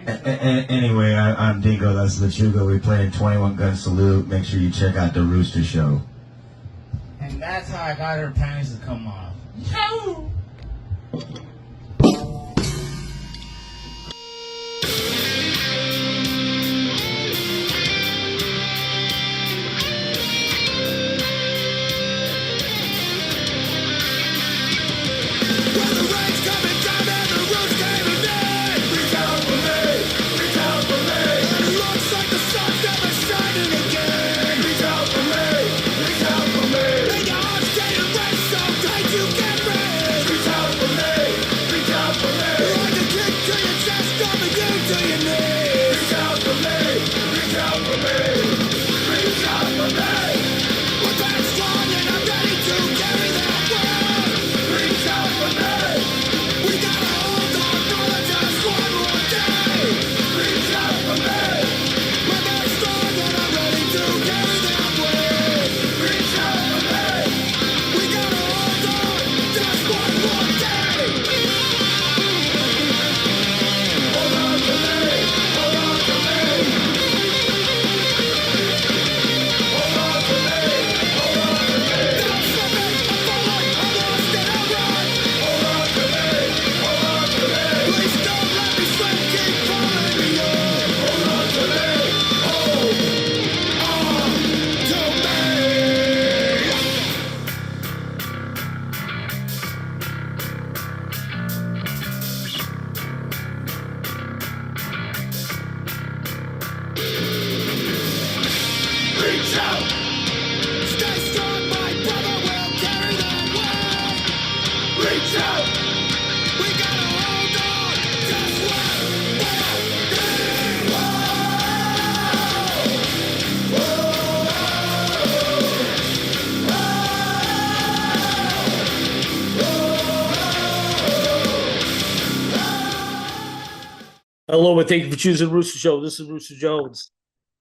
Anyway, I'm Dingo. That's Lechuga. We're playing 21 Gun Salute. Make sure you check out the Rooster Show. And that's how I got her panties to come off. Yo! Hello, and thank you for choosing Rooster Show. This is Rooster Jones.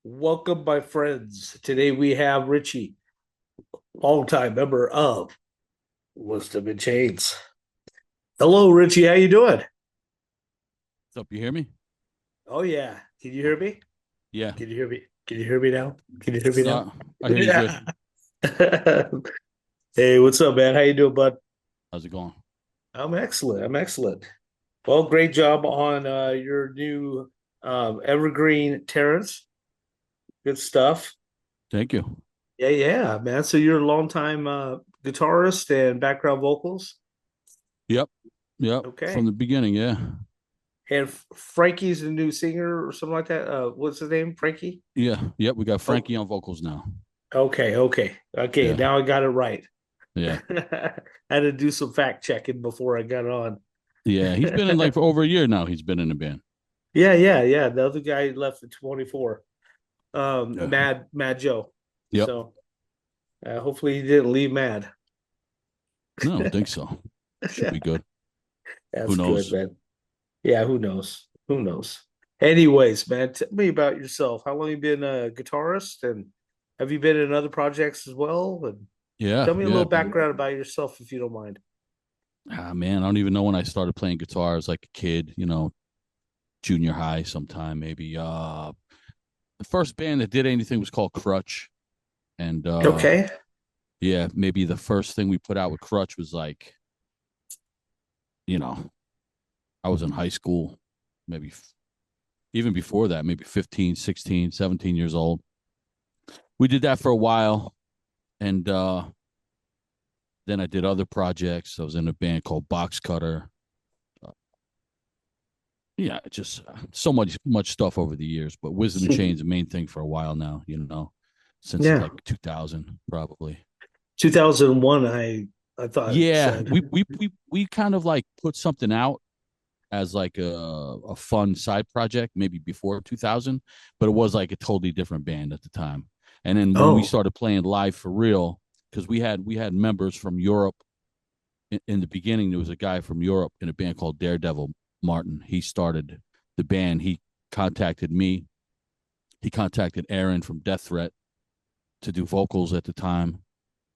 Welcome, my friends. Today we have Richie, longtime member of Wisdom in Chains. Hello, Richie. How you doing? What's up? You hear me? Oh yeah. Can you hear me? Yeah. Can you hear me? Can you hear me now? Can you hear me now? I hear you good. Hey, what's up, man? How you doing, bud? How's it going? I'm excellent. Well, great job on your new Evergreen Terrace. Good stuff. Thank you. Yeah, man. So you're a longtime guitarist and background vocals. Yep. Okay. From the beginning, yeah. And Frankie's the new singer or something like that. What's his name? Frankie? Yeah. Yep. We got Frankie on vocals now. Okay. Yeah. Now I got it right. Yeah. I had to do some fact checking before I got on. Yeah. He's been in like for over a year now. He's been in the band. Yeah. The other guy left at 24. Yeah. Mad Joe. Yep. So hopefully he didn't leave mad. No, I don't think so. Should be good. That's Who knows? good, man. Yeah, who knows? Anyways, man, tell me about yourself. How long you been a guitarist, and have you been in other projects as well? And Yeah. tell me a Yeah. little background about yourself, if you don't mind. Man, I don't even know when I started playing guitar as like a kid, junior high sometime, maybe. The first band that did anything was called Crutch. And Okay. yeah, maybe the first thing we put out with Crutch was like, I was in high school, maybe even before that, maybe 15, 16, 17 years old. We did that for a while. And then I did other projects. I was in a band called Box Cutter. Yeah, just so much stuff over the years. But Wisdom and Chains the main thing for a while now, since like 2000 probably. 2001, I thought. Yeah, we kind of like put something out as like a fun side project maybe before 2000, but it was like a totally different band at the time. And then when we started playing live for real, because we had members from Europe in the beginning. There was a guy from Europe in a band called Daredevil, Martin. He started the band. He contacted me. He contacted Aaron from Death Threat to do vocals at the time,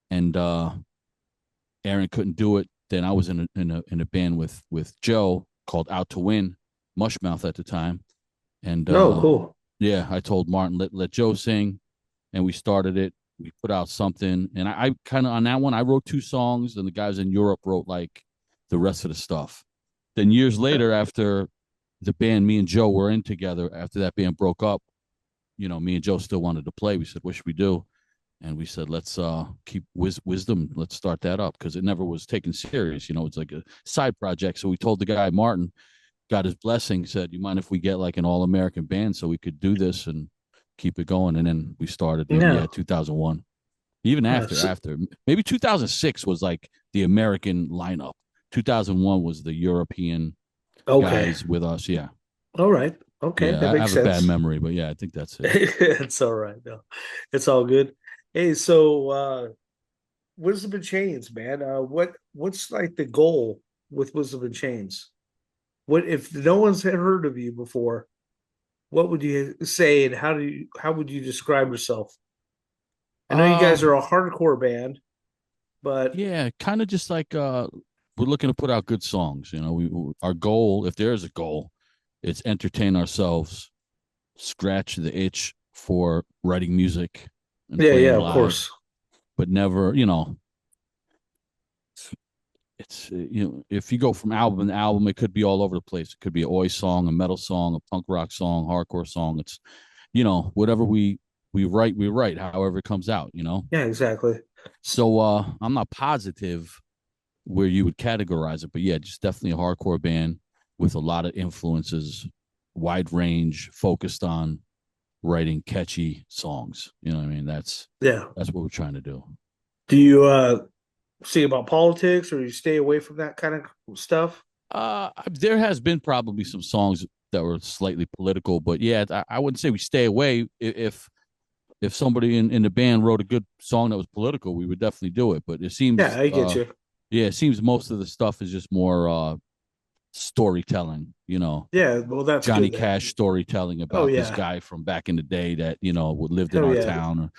and Aaron couldn't do it. Then I was in a band with Joe called Out to Win, Mushmouth at the time, And No, cool. yeah, I told Martin, let Joe sing, and we started it. We put out something, and I kind of on that one I wrote two songs, and the guys in Europe wrote like the rest of the stuff. Then years later, after the band me and Joe were in together, after that band broke up, me and Joe still wanted to play. We said, "What should we do?" And we said, "Let's keep wisdom. Let's start that up because it never was taken serious. It's like a side project." So we told the guy Martin, got his blessing, said, "You mind if we get like an all American band so we could do this and keep it going?" And then we started, Yeah. 2001. Even after maybe 2006 was like the American lineup. 2001 was the European Okay. guys with us. Yeah, All right. Okay, yeah. that I makes have a bad sense. memory, but yeah, I think that's it. It's all right. No, it's all good. Hey, so Wisdom and Chains, man. What's like the goal with Wisdom and Chains? What if no one's had heard of you before? What would you say, and how would you describe yourself? I know you Uh, guys are a hardcore band, but yeah, kind of just like we're looking to put out good songs. Our goal, if there is a goal, it's entertain ourselves, scratch the itch for writing music and yeah, playing yeah, of live, course. but never, it's if you go from album to album, it could be all over the place. It could be an oi song, a metal song, a punk rock song, hardcore song. It's whatever we write however it comes out. Yeah, exactly. So I'm not positive where you would categorize it, but yeah, just definitely a hardcore band with a lot of influences, wide range, focused on writing catchy songs. You know what I mean? Yeah. That's what we're trying to do. Do you see about politics, or you stay away from that kind of stuff? There has been probably some songs that were slightly political, but yeah, I wouldn't say we stay away. If somebody in the band wrote a good song that was political, we would definitely do it. But it Yeah, seems, I get you. yeah, it seems most of the stuff is just more storytelling. Yeah, well, that's Johnny good then. Cash storytelling Oh about this yeah, guy from back in the day that would lived in hell our yeah, town,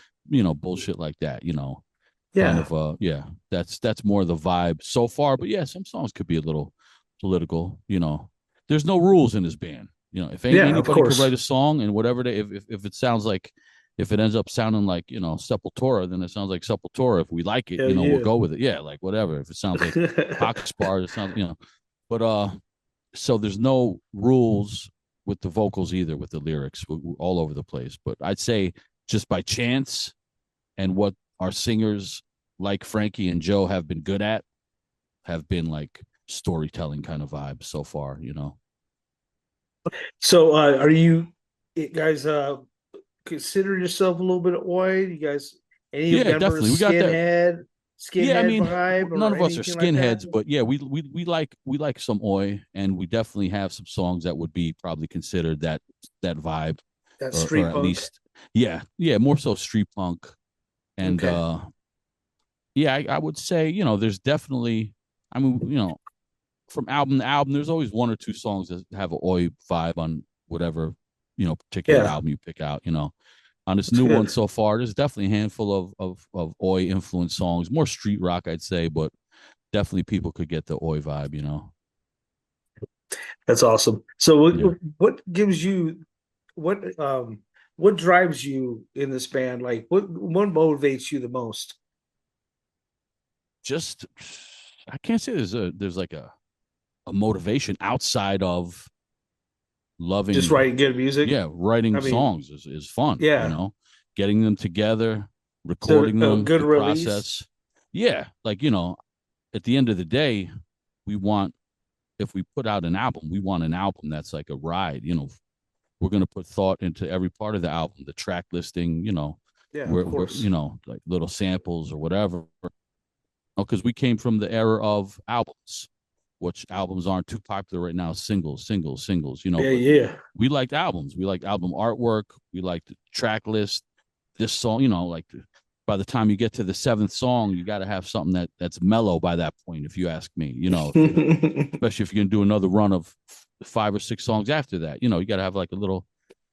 or bullshit like that. Kind yeah, of yeah, that's more the vibe so far. But yeah, some songs could be a little political. There's no rules in this band. If yeah. Of anybody could write course. a song, and whatever they, if it sounds like, if it ends up sounding like Sepultura, then it sounds like Sepultura. If we like it, Hell we'll yeah. go with it. Yeah, like whatever. If it sounds like Poxpar, it sounds But so there's no rules with the vocals either, with the lyrics. We're all over the place. But I'd say just by chance and what our singers like Frankie and Joe have been good at, have been like storytelling kind of vibes so far. So, are guys consider yourself a little bit of oi? You guys, any Yeah, members definitely. We got that. Yeah, I skinhead mean, vibe none or of us are anything like that? skinheads, but yeah, we like some oi, and we definitely have some songs that would be probably considered that vibe, That or street at punk. least, yeah, more so street punk. And Okay. yeah, I would say, there's definitely, I mean, from album to album, there's always one or two songs that have a oi vibe on whatever, particular Yeah, album you pick out. On this it's new one good. so far, there's definitely a handful of oi influenced songs, more street rock, I'd say, but definitely people could get the oi vibe. That's awesome. So, Yeah. what gives you what what drives you in this band? Like, what motivates you the most? Just, I can't say there's like a motivation outside of Just loving. writing good music. Yeah, writing I mean, songs is fun. yeah. Getting them together, So recording a them, good the release. process. Yeah, like at the end of the day, we want, if we put out an album, we want an album that's like a ride. We're going to put thought into every part of the album, the track listing, Yeah, of where course. like little samples or whatever, because we came from the era of albums, which albums aren't too popular right now. Singles, singles, singles. Yeah, But yeah. we liked albums. We liked album artwork. We liked the track list. This song, like by the time you get to the seventh song, you got to have something that's mellow by that point. If you ask me, especially if you're gonna do another run of 5 or 6 songs after that, you got to have like a little.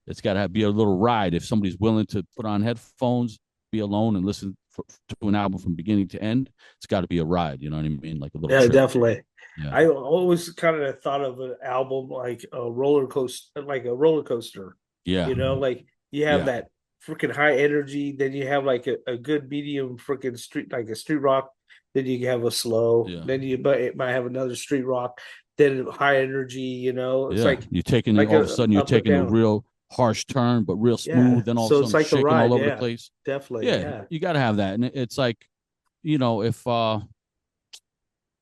It's got to be a little ride. If somebody's willing to put on headphones, be alone, and listen to an album from beginning to end, it's got to be a ride. You know what I mean? Like a little Yeah, trip. definitely. Yeah, I always kind of thought of an album like a roller coaster, like a roller coaster. yeah, Like you have yeah, that freaking high energy, then you have like a good medium freaking street, like a street rock. Then you have a slow. yeah, Then you might have another street rock. Then high energy. It's yeah. like You're taking like all of a a sudden you're up and taking a down. real harsh turn, but real Yeah. smooth. Then all of a So it's sudden like a shaking all ride. over the Yeah, place. definitely. Yeah, Yeah. you got to have that, and it's like,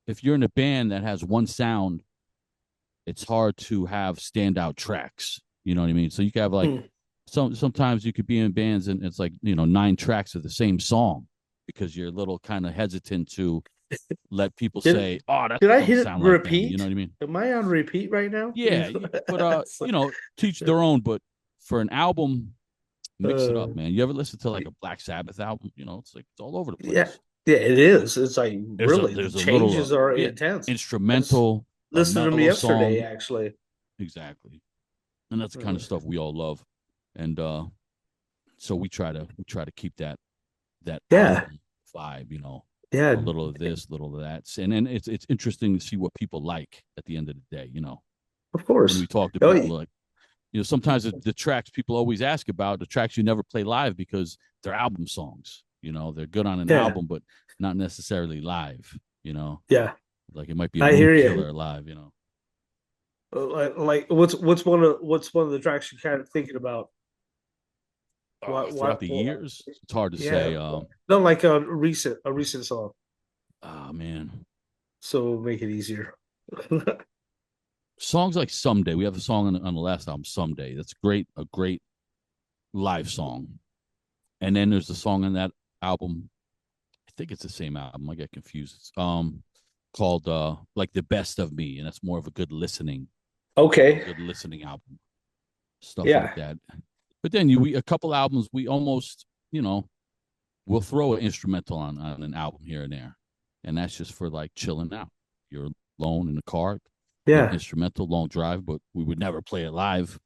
if you're in a band that has one sound, it's hard to have standout tracks. You know what I mean? So you can have like Hmm. sometimes you could be in bands and it's like 9 tracks of the same song because you're a little kind of hesitant to let people Did say, "Oh, that did I don't hit sound like them." You know repeat? what I mean? Am I on repeat right now? Yeah, but teach their own. But for an album, mix it Uh, up, man. You ever listen to like a Black Sabbath album? It's like it's all over the yeah, place. yeah, it is. It's like There's a really the there's a little changes are yeah, intense. I just instrumental, a listened to them mellow yesterday, song, actually. exactly, and that's the kind Uh, of stuff we all love, and so we try to keep that yeah, album vibe, yeah, a little of this, little of that, and then it's interesting to see what people like at the end of the day. of When we course. talk to Oh, people, like sometimes the tracks people always ask about, the tracks you never play live because they're album songs. They're good on an yeah, album, but not necessarily live. yeah. Like it might be a I mood hear you. killer live. Like what's one of the tracks you're kind of thinking about? Throughout What? the years, it's hard to Yeah. say. No, like a recent song. Oh man, So make it easier. songs like "Someday." We have a song on the last album, "Someday." That's great, a great live song. And then there's the song on that album. I think it's the same album. I get confused. It's called like "The Best of Me," and that's more of a good listening, Okay. album, stuff like Yeah. that. But then a couple albums we almost we'll throw an instrumental on an album here and there, and that's just for like chilling out. You're alone in the car, little Yeah. instrumental, long drive, but we would never play it live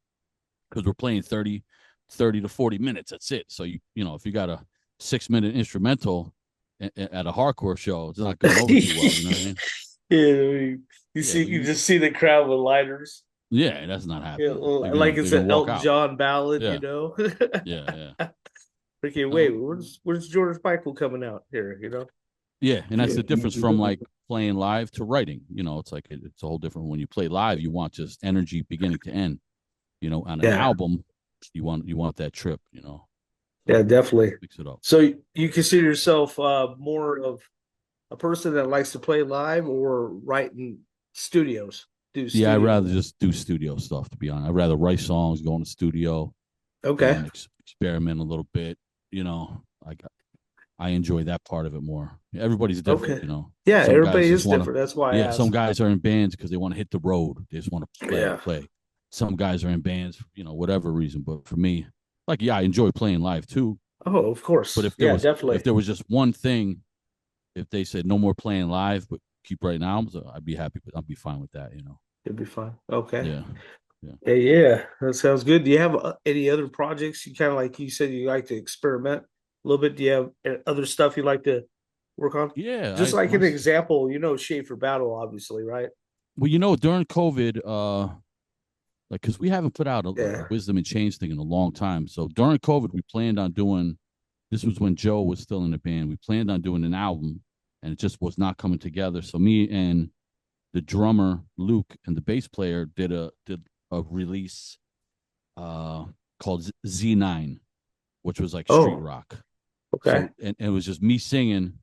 because we're playing 30 to 40 minutes. That's it. So if you got a 6-minute instrumental at a hardcore show, it's not going over too well. You know what I mean? Yeah, you Yeah, see, but you just see the crowd with lighters. yeah, that's not Yeah, happening. They're like gonna they're it's gonna an walk Elton out. John ballad, Yeah, yeah, yeah. Freaking wait, Um, where's George Michael coming out here? yeah, and that's Yeah. the difference from like playing live to writing. It's like it's a whole different. When you play live, you want just energy beginning to end. On an Yeah, album, you want that trip. yeah, So definitely. mix it up. So you consider yourself more of a person that likes to play live or write in studios, do Yeah, I'd studio rather work? just do studio stuff. To be honest, I'd rather write songs, go in the studio, Okay, experiment a little bit. Like I enjoy that part of it more. Everybody's different. okay. Yeah, Some guys everybody just is want to. different. That's why I Yeah, some asked. guys are in bands because they want to hit the road. They just want to play, Yeah. play. Some guys are in bands, whatever reason. But for me, like, yeah, I enjoy playing live too. Oh, of But course. if there Yeah, was if definitely. there was just one thing, if they said no more playing live, but keep writing albums, I'd be happy. I'd be fine with that. It'd be fine. Okay. Yeah, yeah. Yeah, yeah. That sounds good. Do you have any other projects you kind of like you said you like to experiment a little bit? Do you have other stuff you like to work on? Yeah, Just like an example, Schaefer Battle, obviously, right? well, during COVID, like, because we haven't put out a Yeah. wisdom and change thing in a long time. So during COVID, we planned on doing. This was when Joe was still in the band. We planned on doing an album, and it just was not coming together. So me and the drummer Luke and the bass player did a release called Z9, which was like street Oh, rock. okay. So and it was just me singing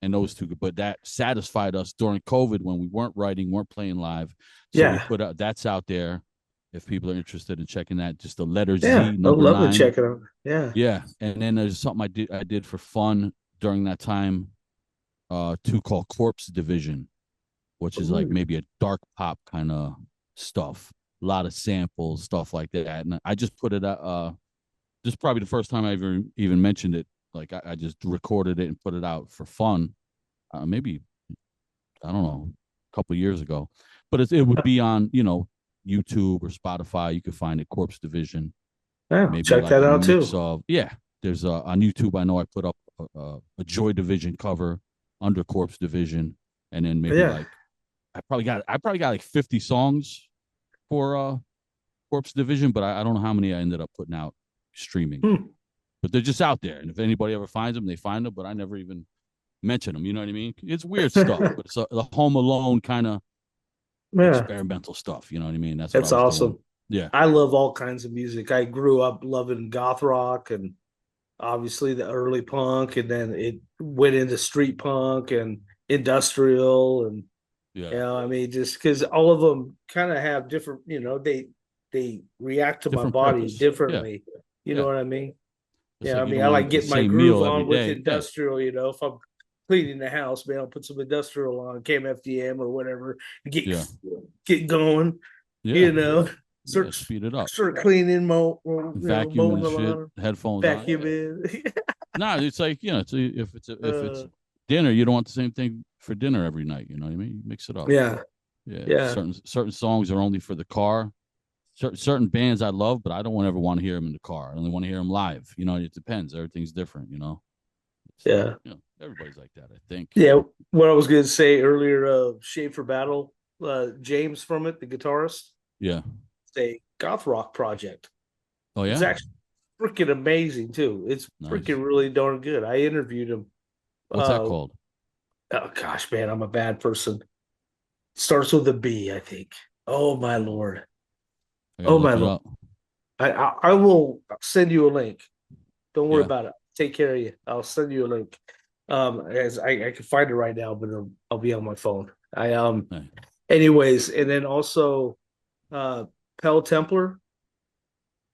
and those two, but that satisfied us during COVID when we weren't writing, weren't playing live. So we Yeah. put out that's out there if people are interested in checking that. Just the letter Yeah. Z I'd number love to 9. check it out. Yeah. Yeah, and then there's something I did for fun during that time, too, called Corpse Division, which is like Ooh. maybe a dark pop kind of stuff. A lot of samples, stuff like that. And I just put it this is probably the first time I ever even mentioned it. Like I just recorded it and put it out for fun. Maybe I don't know, a couple of years ago. But it would be on, YouTube or Spotify. You could find it, Corpse Division. Yeah. Maybe Check like that a out mix too. of, yeah. There's on YouTube. I know I put up a Joy Division cover, under Corpse Division, and then maybe Yeah. like I probably got like 50 songs for Corpse Division, but I don't know how many I ended up putting out streaming. Hmm. But they're just out there, and if anybody ever finds them, they find them. But I never even mention them. You know what I mean? It's weird stuff, but it's the Home Alone kind of Yeah. experimental stuff. You know what I mean? That's what I That's was doing. awesome. Yeah, I love all kinds of music. I grew up loving goth rock and obviously the early punk, and then it went into street punk and industrial, and yeah. I mean, just because all of them kind of have different, they react to my Different body purpose. Yeah, differently. You know yeah. what I mean? It's Yeah, like I you mean, don't I want like to the getting my same groove meal every on with day. Yeah, industrial. If I'm cleaning the house, man, I'll put some industrial on, KMFDM or whatever, get yeah, get going. yeah, You know, yeah. start Speed it up. start cleaning, Vacuum mowing and the shit. lawn, Headphones on. vacuum Yeah. in. No, it's like if it's uh, dinner, you don't want the same thing for dinner every night. You know what I mean? You mix it up. yeah, Yeah. yeah, Certain songs are only for the car. Certain bands I love, but I don't ever want to hear them in the car. I only want to hear them live. You know, it depends. Everything's different. You know. So yeah, everybody's like that. I think. yeah. What I was going to say earlier, Shape for Battle, James from it, the guitarist, Yeah. it's a goth rock project. Oh It's yeah. actually freaking amazing too. It's Nice. freaking really darn good. I interviewed him. What's that called? Oh gosh, man, I'm a bad person. Starts with a B, I think. Oh my lord. I gotta Oh my look it lord. up. I will send you a link. Don't worry Yeah. about it. Take care of you. I'll send you a link. As I can find it right now, but I'll be on my phone. Hey. Anyways, and then also uh Pel Templar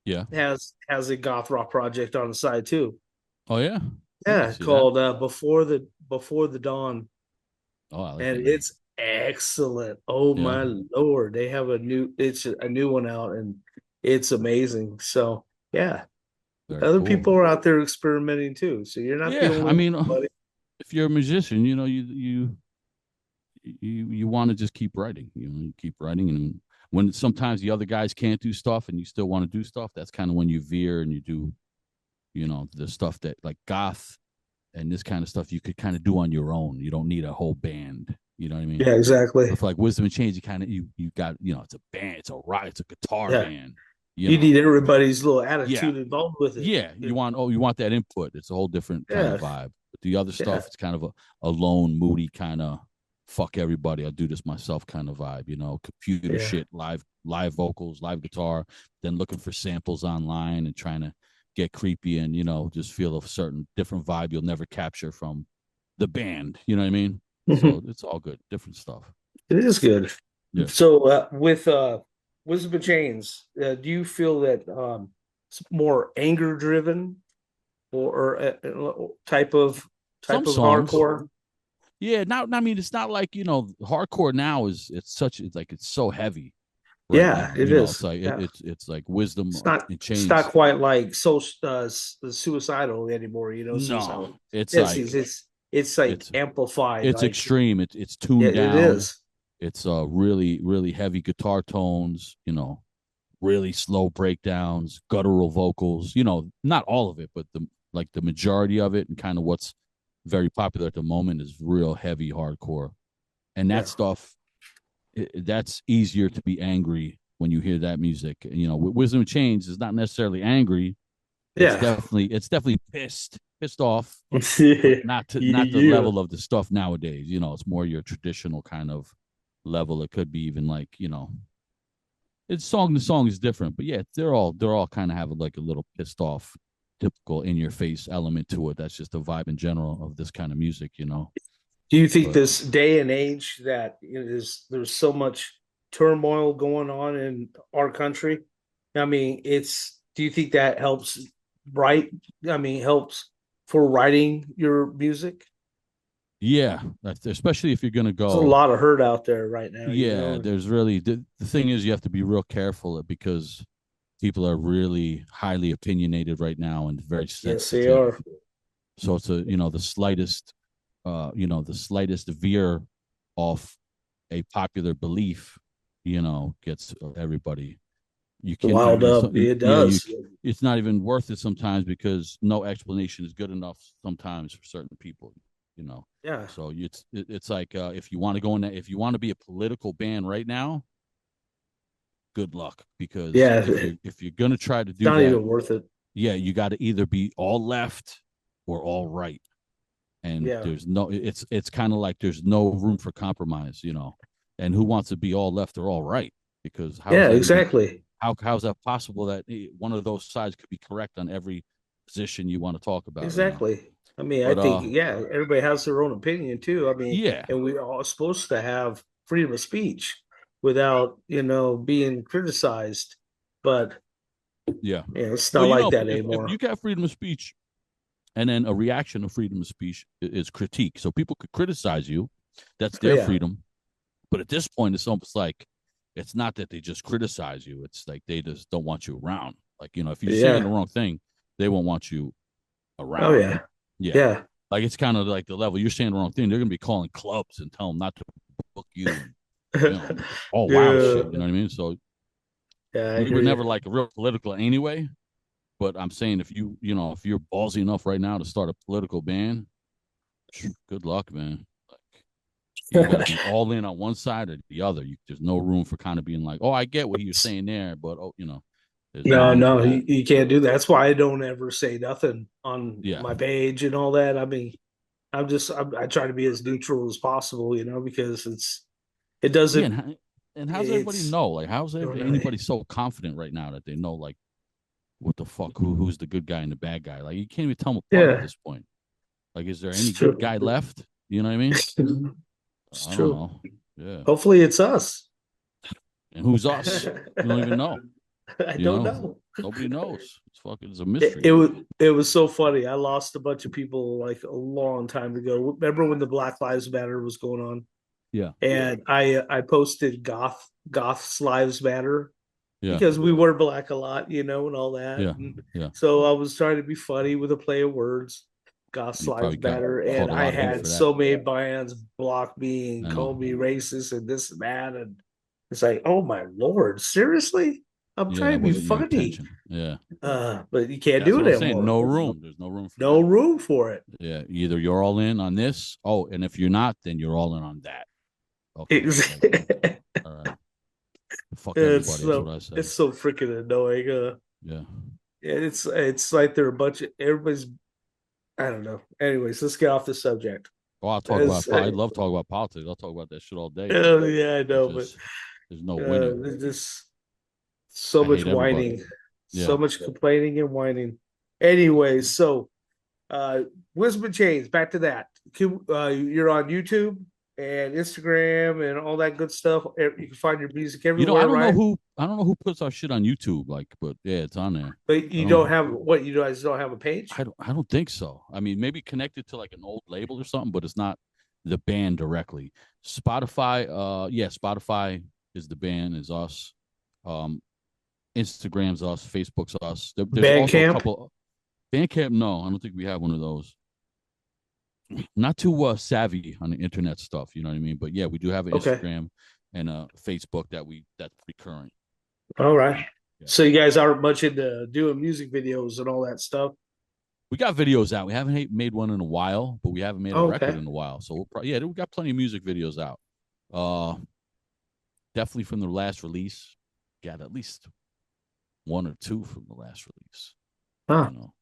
Yeah. has a goth rock project on the side too. Oh yeah. I can Yeah, see that. called Before the Dawn, Oh, I like and that name. it's excellent. Oh Yeah. my lord, they have it's a new one out, and it's amazing. So yeah, Very other cool. people are out there experimenting too. So you're not the Yeah. I only one, mean, buddy. if you're a musician, you know, you want to just keep writing. You know, you keep writing, and when sometimes the other guys can't do stuff, and you still want to do stuff, that's kind of when you veer and you do, you know, the stuff that like goth and this kind of stuff you could kind of do on your own. You don't need a whole band. You know what I mean? Yeah, exactly. But for like Wisdom and Change, you got, you know, it's a band, it's a rock, it's a guitar Yeah, band. You you need know, everybody's little yeah, attitude involved with it. yeah. You want that input. It's a whole different kind of Yeah, vibe. But the other yeah, stuff, it's kind of a lone, moody kind of fuck everybody. I'll do this myself kind of vibe. You know, computer yeah, shit, live vocals, live guitar. Then looking for samples online and trying to get creepy and, you know, just feel a certain different vibe you'll never capture from the band. You know what I mean? So Mhm. it's all good, different stuff. It is good. Yeah. So with Wisdom of Chains, do you feel that it's more anger driven or Some type of songs. hardcore? Yeah, not I mean it's not like, you know, hardcore now it's like it's so heavy right Yeah, now. it You know, it's is. like Yeah, it's like wisdom in it's not chains. quite like suicidal anymore. No, Suicidal. it's Yes, like it's like it's amplified. it's Like extreme. It's yeah, tuned it down. is. It's really heavy guitar tones, you know, really slow breakdowns, guttural vocals, you know, not all of it, but the majority of it and kind of what's very popular at the moment is real heavy hardcore. And that Yeah, stuff that's easier to be angry when you hear that music. You know, Wisdom of Chains is not necessarily angry. yeah, It's definitely pissed off, but yeah. not the Yeah. level of the stuff nowadays. You know, it's more your traditional kind of level. It could be even like, you know, it's song to song is different, but yeah, they're all kind of have like a little pissed off, typical in your face element to it. That's just a vibe in general of this kind of music, you know. Do you think But this day and age that there's so much turmoil going on in our country? I mean, do you think that helps write? I mean, helps for writing your music? yeah, especially if you're gonna There's a go. lot of hurt out there right now, Yeah, there's really the thing is you have to be real careful because people are really highly opinionated right now and very Yes, they sensitive. are. So it's a, you know, the slightest veer off a popular belief, you know, gets everybody You can Wild up. It does. it's not even worth it sometimes because no explanation is good enough sometimes for certain people, you know. Yeah. So it's like if you want to go in that, if you want to be a political band right now, good luck, because Yeah. if you're gonna try to It's do not that, even worth it. yeah, you got to either be all left or all right, and Yeah. there's no, it's kind of like there's no room for compromise, you know. And who wants to be all left or all right? Because how is Yeah, that even, exactly. how's that possible that one of those sides could be correct on every position you want to talk about, you know? Exactly. I mean, I But think, yeah, everybody has their own opinion too. I mean, yeah, and we are supposed to have freedom of speech without, being criticized. But yeah. it's Well, not you like know, that if anymore. you got freedom of speech, and then a reaction of freedom of speech is critique, so people could criticize you, that's Oh, their yeah. freedom. But at this point, it's almost like it's not that they just criticize you; it's like they just don't want you around. Like, you know, if you're saying the Yeah. wrong thing, they won't want you Oh, around. yeah. Yeah, Yeah. like it's kind of like the level you're saying the wrong thing. They're gonna be calling clubs and tell them not to book you, and you know, all wild Yeah. shit. You know what I mean? So Yeah, I we hear were never you. like a real political anyway. But I'm saying if if you're ballsy enough right now to start a political band, good luck, man. Like, you got to be all in on one side or the other. There's no room for kind of being like, oh, I get what he was saying there, but oh, there's no No, room for no, that. you can't do that. That's why I don't ever say nothing on Yeah, my page and all that. I mean, I try to be as neutral as possible, because it yeah. doesn't, And how's everybody it's, know? Like, how's don't really. anybody so confident right now that they know like what the fuck, who's the good guy and the bad guy? Like, you can't even tell them apart at Yeah, this point. Like, is there it's any good true. guy left? You know what I mean? It's I don't true. know. Yeah, Hopefully, it's us. and who's us? We don't even know. I You don't know, know. nobody knows. It's a It, mystery. it was it was so funny. I lost a bunch of people like a long time ago. Remember when the Black Lives Matter was going on? Yeah, And I posted Goth's Lives Matter yeah, because we were black a lot, and all that. yeah, And yeah. so I was trying to be funny with a play of words. Goth's You probably Lives got Matter, and caught a I lot of heat had for that. so many bands block me and I call know. me racist and this and that, and it's like, oh my lord, seriously? I'm Yeah, trying that to be wasn't your funny, intention. Yeah, but you can't that's do what it I'm saying. anymore. No room. There's no room for No that. room for it. Yeah, either you're all in on this. Oh, and if you're not, then you're all in on that. Okay, like, It's all right, fuck it's everybody. That's so what I say. it's so freaking annoying. Yeah. It's like they're a bunch of everybody's. I don't know. Anyways, let's get off the subject. Oh, I'll talk about. It's, I love talking about politics. I'll talk about that shit all day. yeah, I It's know, but just there's no winning. there's just so I much hate everybody. whining, Yeah. so much complaining and whining. Anyways, so uh, Wisdom and Chains. Back to that. You're on YouTube and Instagram and all that good stuff. You can find your music everywhere, right? I don't know who puts our shit on YouTube, like, but yeah, it's on there. But I you don't don't have what you guys don't have a page. I don't think so. I mean, maybe connected to like an old label or something, but it's not the band directly. Spotify, yeah, Spotify is the band, is us. Um, Instagram's us, Facebook's us. There's also a Bandcamp. couple. Bandcamp, no, I don't think we have one of those. Not too savvy on the internet stuff, you know what I mean? But yeah, we do have an Okay. Instagram and a Facebook that's recurring. All right. Yeah. So you guys aren't much into doing music videos and all that stuff. We got videos out. We haven't made one in a while, but we haven't made a Oh, record okay. in a while. So yeah, we got plenty of music videos out. Uh, definitely from the last release. Got at least one or two from the last release. Huh. You know,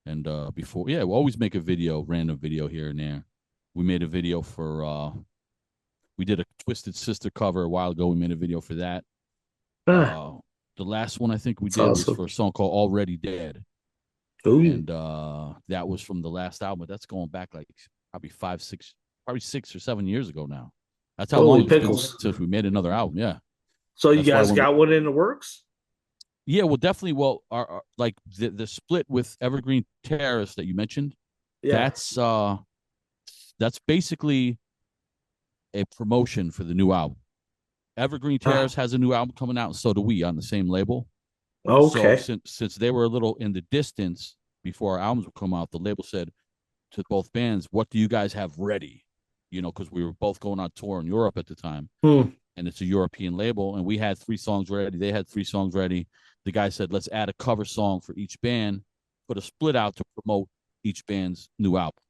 and before, yeah, we always make a video, random video here and there. We made a video for we did a Twisted Sister cover a while ago. We made a video for that. Huh. The last one I think we That's did was awesome. for a song called Already Dead. Ooh. And that was from the last album. That's going back like probably 6 or 7 years ago now. That's how Holy long it's been pickles. since we made another album. Yeah, So you that's why guys got one in the works? yeah, well, definitely. Well, our like the split with Evergreen Terrace that you mentioned. Yeah. That's basically a promotion for the new album. Evergreen Ah, Terrace has a new album coming out, and so do we on the same label. So okay. since they were a little in the distance before our albums would come out, the label said to both bands, "What do you guys have ready?" You know, because we were both going on tour in Europe at the time. Hmm. and it's a European label. And we had 3 songs ready. They had 3 songs ready. The guy said, let's add a cover song for each band, put a split out to promote each band's new album.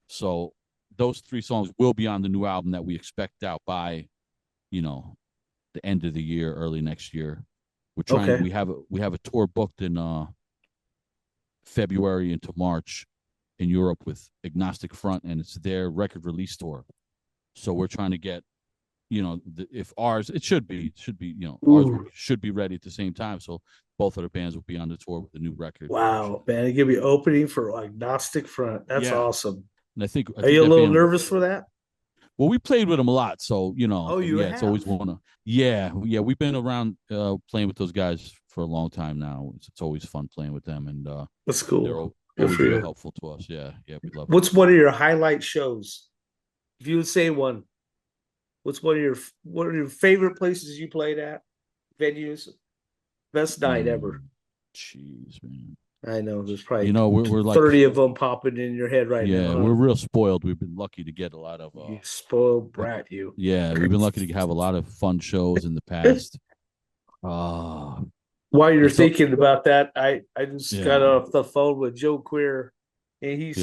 So those 3 songs will be on the new album that we expect out by, the end of the year, early next year. We're trying. Okay. We have a tour booked in February into March in Europe with Agnostic Front, and it's their record release tour. So we're trying to get, if ours, it should be, ours should be ready at the same time. So both of the bands will be on the tour with the new record. Wow, man! It give you opening for Agnostic Front. That's awesome. And I think Are you a little nervous for that? Well, we played with them a lot, so Oh, you have? It's always yeah. We've been around playing with those guys for a long time now. It's always fun playing with them, and that's cool. They're always real helpful to us. Yeah, we love. What's one of your highlight shows? If you would say one, what's one of your favorite places you played at? Venues, best night ever. Jeez, man. I know there's probably we're like 30 of them popping in your head right now. Yeah, we're real spoiled. We've been lucky to get a lot of you spoiled brat. You. Yeah, we've been lucky to have a lot of fun shows in the past. While you're thinking about that, I just got off the phone with Joe Queer, and he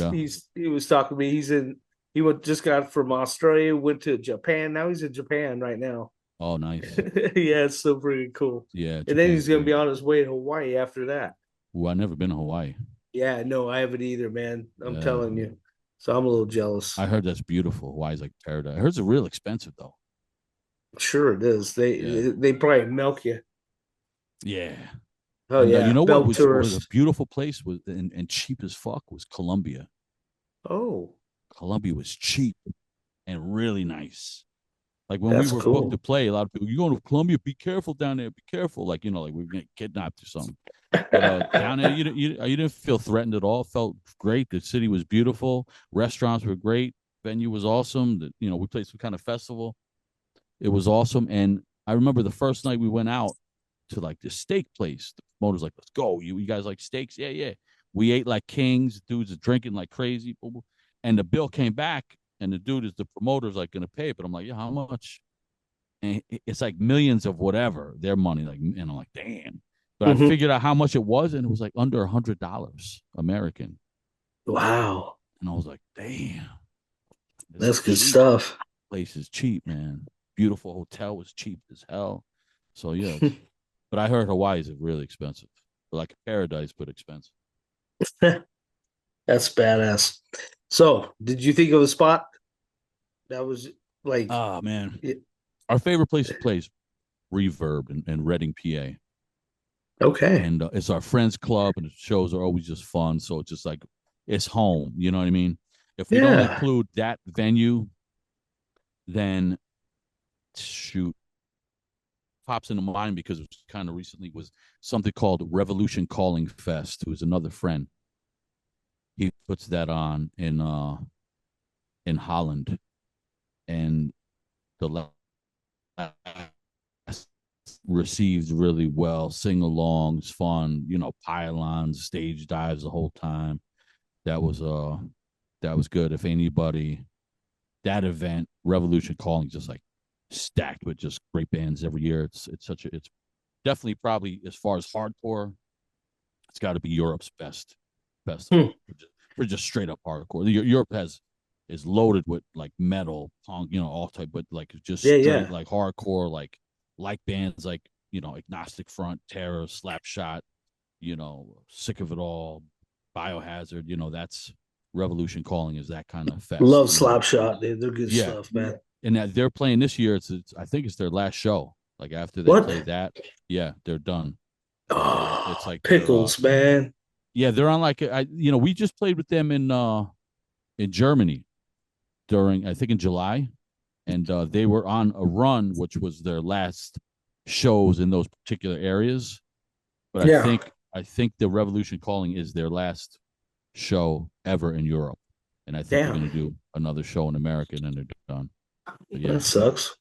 was talking to me. He just got from Australia, went to Japan. Now he's in Japan right now. Oh, nice. Yeah, it's so pretty cool. Yeah, and then he's gonna be on his way to Hawaii after that. Well, I've never been to Hawaii. Yeah, no, I haven't either, man. I'm telling you. So I'm a little jealous. I heard that's beautiful. Hawaii's like paradise. I heard it's real expensive though. Sure it is. They probably milk you. Yeah. Oh, yeah. You know what was a beautiful place was and cheap as fuck was Colombia. Oh. Colombia was cheap and really nice. Like when we were booked to play, a lot of people, you going to Colombia, be careful down there, be careful. Like, like we're getting kidnapped or something. But down there, you didn't feel threatened at all. Felt great. The city was beautiful. Restaurants were great. Venue was awesome. We played some kind of festival. It was awesome. And I remember the first night we went out to like this steak place. The promoter's like, let's go. You guys like steaks? Yeah, yeah. We ate like kings. Dudes are drinking like crazy. And the bill came back. And the promoter's like going to pay, but I'm like, yeah, how much? And it's like millions of whatever, their money. Like, and I'm like, damn. But I figured out how much it was, and it was like under $100 American. Wow. And I was like, damn. That's good stuff. Place is cheap, man. Beautiful hotel was cheap as hell. So, yeah. But I heard Hawaii is really expensive. Like a paradise, but expensive. That's badass. So, did you think of a spot that was like? Oh man, our favorite place to play is Reverb in Reading, PA. Okay, and it's our friends club, and the shows are always just fun. So it's just like it's home. You know what I mean? If we don't include that venue, then shoot, pops into mind because it was kind of recently was something called Revolution Calling Fest, who's another friend. He puts that on in Holland, and the last received really well. Sing-alongs, fun, pylons, stage dives the whole time. That was good. If anybody, that event, Revolution Calling, just like stacked with just great bands every year. It's definitely probably as far as hardcore, it's got to be Europe's best. For just straight up hardcore. Europe is loaded with like metal, punk, all type, but like just straight like hardcore, like bands like Agnostic Front, Terror, Slapshot, Sick of It All, Biohazard. That's Revolution Calling is that kind of fest. Love Slapshot, dude. They're good stuff, man. And that they're playing this year. I think it's their last show. Like after they play that, they're done. Oh, it's like pickles, man. Yeah, they're on like we just played with them in Germany during I think in July, and they were on a run, which was their last shows in those particular areas. But I think the Revolution Calling is their last show ever in Europe, and I think they're going to do another show in America, and then they're done. That sucks.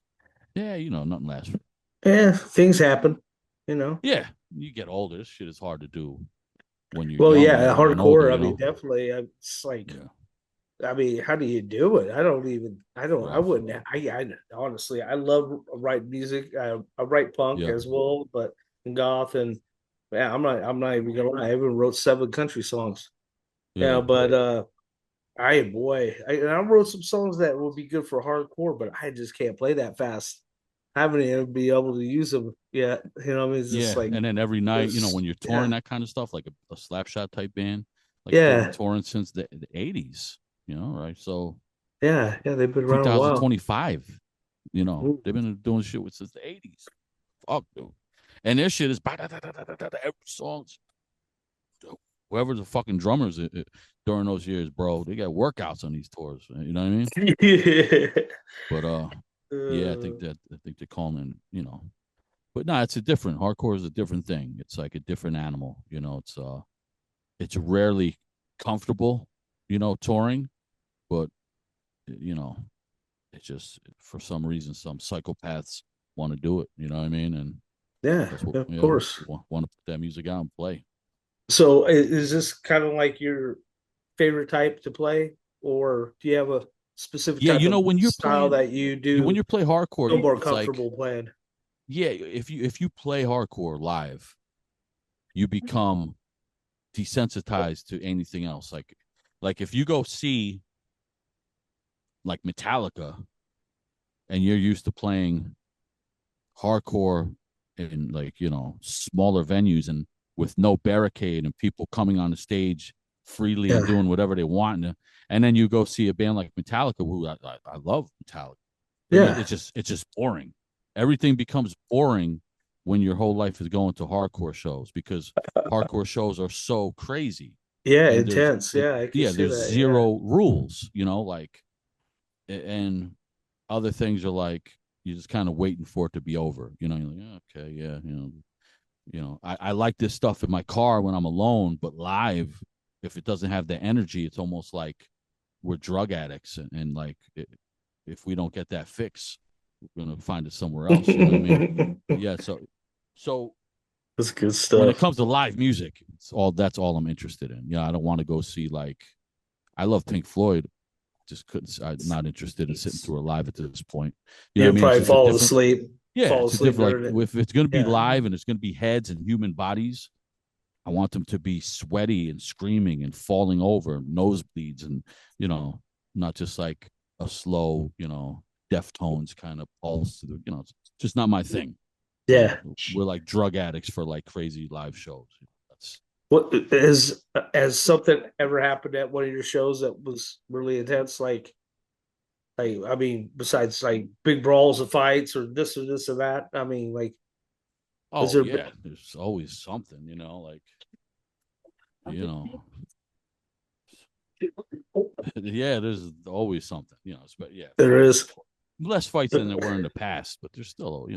Yeah, nothing lasts. Yeah, things happen. Yeah, you get older. This shit is hard to do. When you're hardcore. I mean, definitely. It's like I mean, how do you do it? I Rough. wouldn't, I honestly, I love write music. I write punk Yep. as well, but goth and yeah, I'm not even gonna lie. I even wrote 7 country songs. Yeah, Yeah. but I wrote some songs that would be good for hardcore, but I just can't play that fast. I haven't even be able to use them yet. You know, what I mean, it's just Yeah. like, And then every night, when you're touring yeah, that kind of stuff, like a slap shot type band, like they've been yeah, touring since the 80s, right? So yeah. They've been around a while. 2025, they've been doing shit with since the 80s. Fuck, dude. And their shit is every song's whoever the fucking drummers during those years, bro, they got workouts on these tours. You know what I mean? Yeah. But yeah, I think they're calling, but no, it's a different hardcore is a different thing. It's like a different animal. It's rarely comfortable, touring, but you know, it's just for some reason some psychopaths want to do it. You know what I mean? And Yeah, that's what of course. want to put that music out and play. So is this kind of like your favorite type to play, or do you have a specific Yeah, type of when you're style playing, that you when do you play hardcore, feel more it's like, comfortable playing? yeah, if you play hardcore live, you become desensitized to anything else. Like if you go see like Metallica and you're used to playing hardcore in like smaller venues and with no barricade and people coming on the stage freely and Yeah, doing whatever they want, and then you go see a band like Metallica, who I love Metallica, but yeah, it's just boring. Everything becomes boring when your whole life is going to hardcore shows, because hardcore shows are so crazy, yeah. and Intense. Yeah, I can see there's that. Yeah, zero rules, like, and other things are like you're just kind of waiting for it to be over. You're like, "Yeah, okay, yeah, I like this stuff in my car when I'm alone, but live, if it doesn't have the energy, it's almost like we're drug addicts, and like if we don't get that fix, we're gonna find it somewhere else. You know what I mean? Yeah. So that's good when it stuff. comes to live music, that's all I'm interested in. Yeah, I don't want to go see like I love Pink Floyd. Just couldn't. I'm not interested in sitting through a live at this point. You know what I You'll mean? It's probably just a fall different. asleep. Yeah, Fall it's a asleep different. during it. Like if it's going to be Yeah, live and it's going to be heads and human bodies, I want them to be sweaty and screaming and falling over, nosebleeds, and you know, not just like a slow, Deftones kind of pulse. It's just not my thing. yeah. We're like drug addicts for like crazy live shows. That's What has something ever happened at one of your shows that was really intense? Like I mean, besides like big brawls and fights or this or that. I mean, like, has oh there been? yeah, there's always something, like you know, yeah, there's always something, but yeah, There fights, is. less fights than there were in the past, but there's still,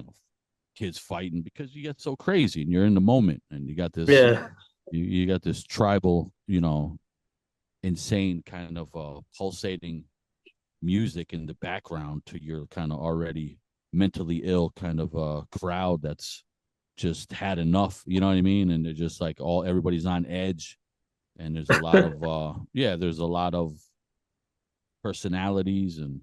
kids fighting because you get so crazy and you're in the moment and Yeah. you got this tribal, insane kind of pulsating music in the background to your kind of already mentally ill kind of crowd that's just had enough, you know what I mean? And they're just like everybody's on edge, and there's a lot of there's a lot of personalities, and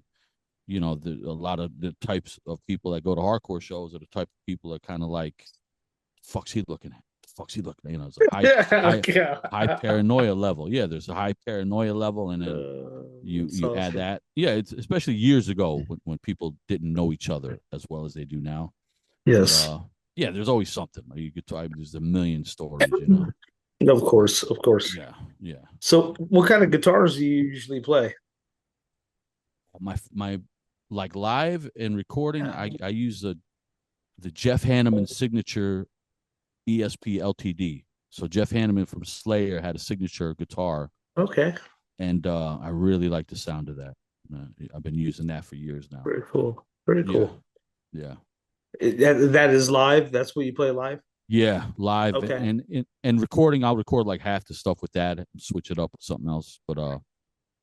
a lot of the types of people that go to hardcore shows are the type of people that kind of like, fuck's he looking at? The fuck's he looking at? It's a Yeah. high paranoia level. Yeah, there's a high paranoia level, and then That's you add awesome. that. Yeah, it's especially years ago when people didn't know each other as well as they do now. But Yes. yeah, there's always something. Like you could talk. There's a million stories. Of course, of course. Yeah, yeah. So, what kind of guitars do you usually play? My like live and recording, I use the Jeff Hanneman signature ESP LTD. So Jeff Hanneman from Slayer had a signature guitar, Okay, and I really like the sound of that. I've been using that for years now. very cool. Very Yeah, cool. yeah, That is live. That's what you play live. yeah. Live Okay. and recording, I'll record like half the stuff with that and switch it up with something else. But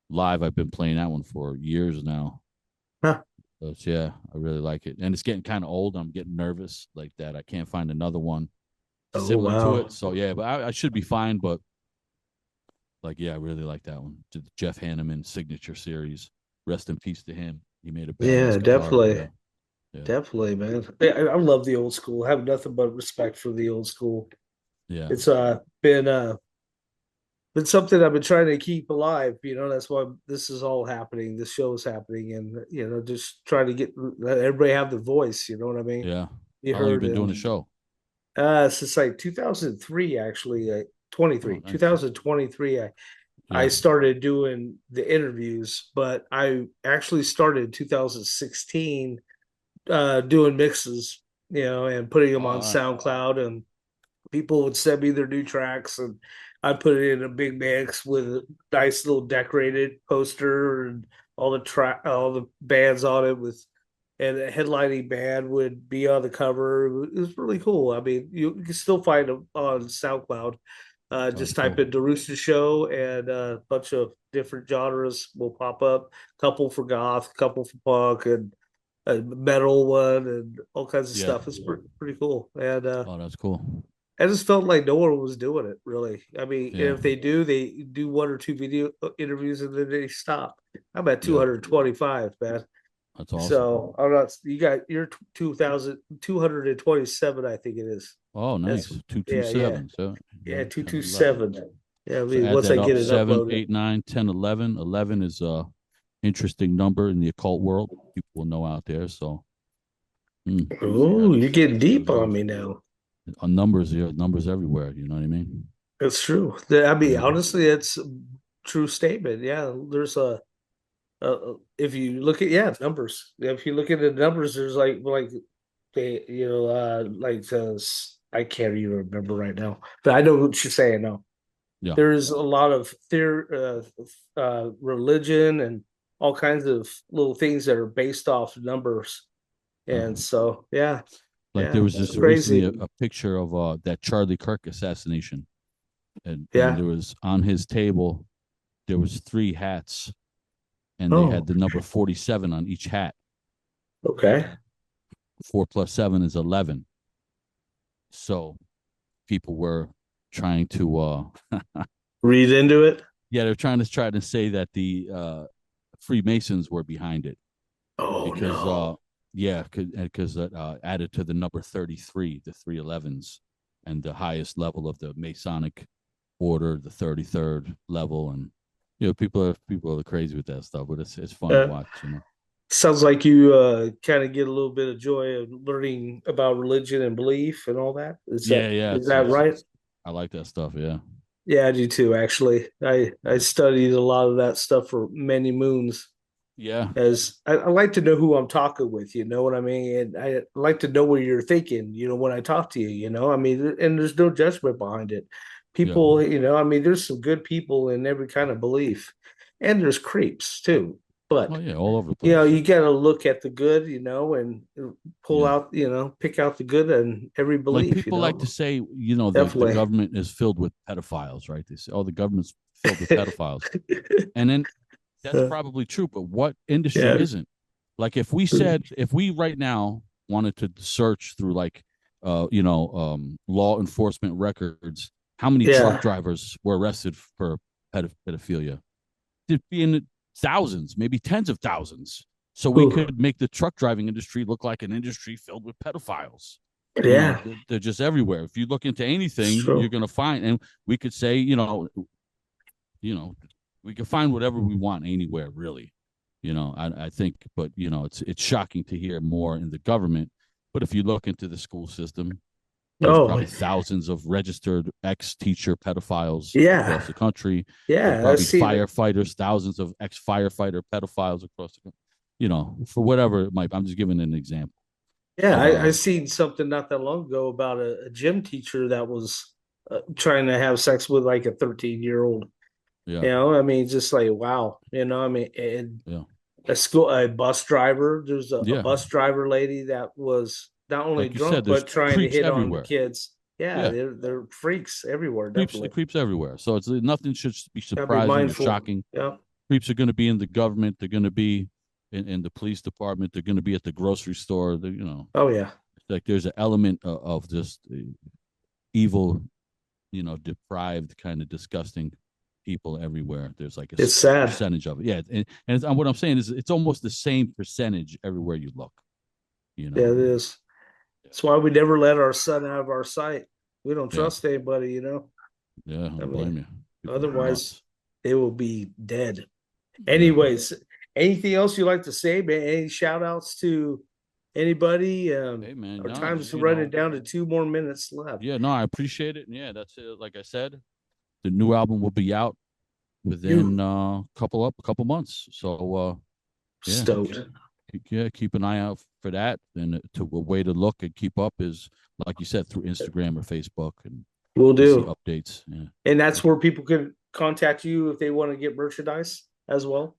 live, I've been playing that one for years now. Huh. But yeah, I really like it, and it's getting kind of old. I'm getting nervous like that. I can't find another one Oh similar to wow. it. So yeah, but I should be fine. But Like, yeah, I really like that one. The Jeff Hanneman signature series. Rest in peace to him. He made a Yeah, badass guitar. definitely. Yeah, yeah, Definitely, man. I love the old school. I have nothing but respect for the old school. yeah. It's been something I've been trying to keep alive. That's why this is all happening. This show is happening, and just trying to let everybody have the voice. You know what I mean? Yeah. Be How long you heard. been doing And the show? since like 2003, actually, Oh, 23, nice. 2023. I Yeah. started doing the interviews, but I actually started in 2016 doing mixes, and putting them on All right. SoundCloud, and people would send me their new tracks, and I put it in a big mix with a nice little decorated poster and all the bands on it and a headlining band would be on the cover. It was really cool. I mean, you can still find them on SoundCloud. Oh, that's Just type cool. in the Rooster Show, and a bunch of different genres will pop up. Couple for goth, couple for punk, and a metal one, and all kinds of Yeah. stuff. It's pretty cool. And Oh, that's cool. I just felt like no one was doing it really. I mean, Yeah. if they do one or two video interviews and then they stop. I'm at Yeah. 225, man. That's awesome. So I'm not. You're 2,227, I think it is. Oh, That's nice. Two two yeah. seven. So Yeah, yeah, two times two 11. seven. Yeah, I So mean, add once that I up. get it 7, uploaded. 8, 9, 10, 11. 11 is interesting number in the occult world. People will know out there. So Oh, you're getting there deep it on goes. me now. Numbers here, numbers everywhere. You know what I mean? That's true. I mean, Yeah. honestly, it's a true statement. Yeah, there's if you look at numbers. If you look at the numbers, there's like they I can't even remember right now, but I know what you're saying. No, Yeah. there's a lot of religion and all kinds of little things that are based off numbers, Yeah. and so yeah, Like there was it's just recently crazy. a picture of that Charlie Kirk assassination, and Yeah. there was on his table there was 3 hats, and they Oh, had the number 47 on each hat. okay. 4 plus 7 is 11. So people were trying to Read into it. yeah, they're trying to say that the Freemasons were behind it Oh because no. yeah, because added to the number 33, the 311s, and the highest level of the Masonic order, the 33rd level, and people are crazy with that stuff, but it's fun to Uh, watch. Sounds like you kind of get a little bit of joy of learning about religion and belief and all that. Yeah, yeah, Is that right? I like that stuff. Yeah, Yeah, I do too, actually. I yeah, studied a lot of that stuff for many moons. yeah, As I like to know who I'm talking with, you know what I mean? And I like to know what you're thinking, when I talk to you, I mean, and there's no judgment behind it. yeah. People, I mean, there's some good people in every kind of belief, and there's creeps too. Oh But yeah, all over the place. you got to look at the good, and pull Yeah. out, pick out the good in every Like belief, people like to say, the definitely. government is filled with pedophiles, right? They say, oh, the government's filled with pedophiles. And then that's probably true, but what industry Yeah. isn't? Like if we right now wanted to search through like law enforcement records, how many truck Yeah. drivers were arrested for pedophilia? There'd be in thousands, maybe tens of thousands. So we Ooh. could make the truck driving industry look like an industry filled with pedophiles. Yeah. They're just everywhere. If you look into It's anything, you're true. going to find, and we could say, we can find whatever we want anywhere, really. I think, but it's shocking to hear more in the government. But if you look into the school system, there's Oh, probably thousands of registered ex-teacher pedophiles yeah. across the country. There's Yeah. I probably see that. firefighters, thousands of ex-firefighter pedophiles across the country. For whatever it might be. I'm just giving an example Yeah, of I seen something not that long ago about a gym teacher that was trying to have sex with like a 13-year-old. yeah, I mean, just like wow. I mean, and yeah, a bus driver. There's a yeah. bus driver lady that was not only Like you said, drunk there's but trying to creeps hit on the everywhere. kids. Yeah, Yeah, they're freaks everywhere. creeps Definitely, creeps everywhere. So it's nothing should be gotta be surprising or mindful. shocking. Yeah. Creeps are going to be in the government. They're going to be in the police department. They're going to be at the grocery store. Oh yeah. Like there's an element of just evil, deprived, kind of disgusting people everywhere. There's like It's sad. percentage of it. Yeah, and what I'm saying is it's almost the same percentage everywhere you look. You know. Yeah, it is. That's why we never let our son out of our sight. We don't trust anybody, you know. Yeah, I don't blame you. People are Otherwise, nuts. they will be dead. Yeah. Anyways, anything else you'd like to say, man? Any shout outs to anybody? Hey man, Our no, time's you running know, down to 2 more minutes left. yeah, no, I appreciate it. And yeah, that's it. Like I said, the new album will be out within a couple months. So yeah, Stoked. keep an eye out for that. And to a way to look and keep up is, like you said, through Instagram or Facebook, and We'll to see do. updates. Yeah. And that's where people can contact you if they want to get merchandise as well.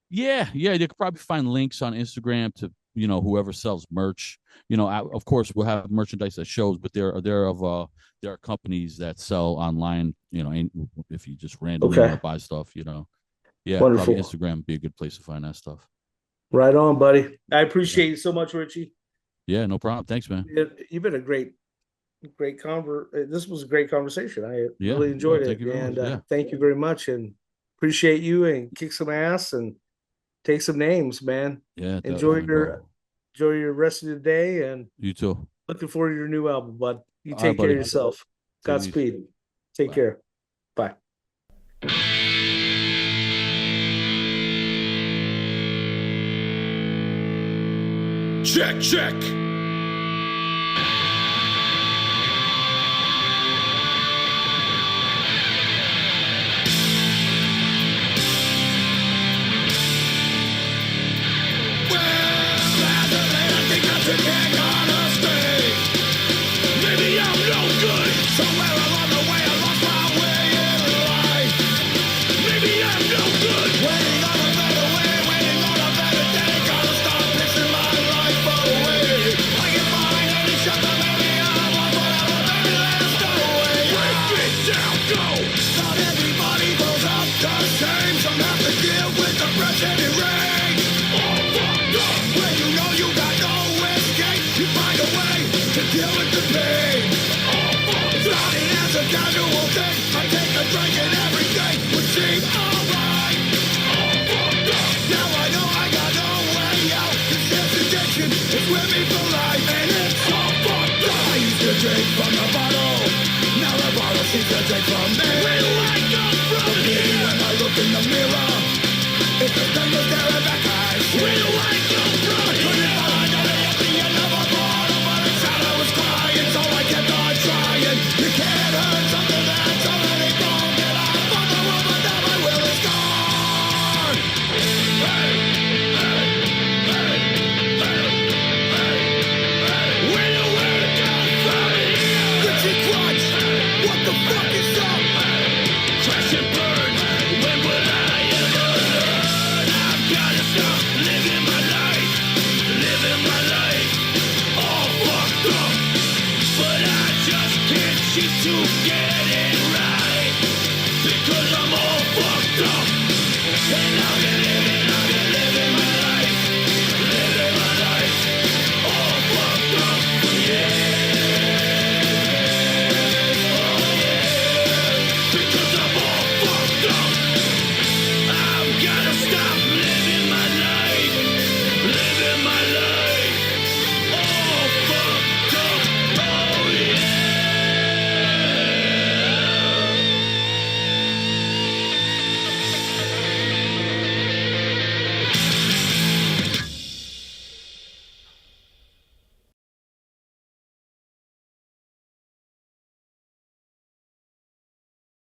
Yeah, they could probably find links on Instagram to whoever sells merch. Of course we'll have merchandise at shows, but there are companies that sell online. If you just randomly want to buy stuff, yeah, Wonderful. probably Instagram would be a good place to find that stuff. Right on, buddy. I appreciate you so much, Richie. Yeah, no problem. Thanks, man. You've been a great this was a great conversation. I really enjoyed it, and thank you very much, and appreciate you, and kick some ass and take some names, man. Yeah, enjoy your rest of the day, and you too. Looking forward to your new album, bud. You take care of yourself. Godspeed. Take care. Bye. Check. From the bottle, now the bottle seems to take from me. We like up from here. When I look in the mirror, it's the thing that's staring back eyes. We like up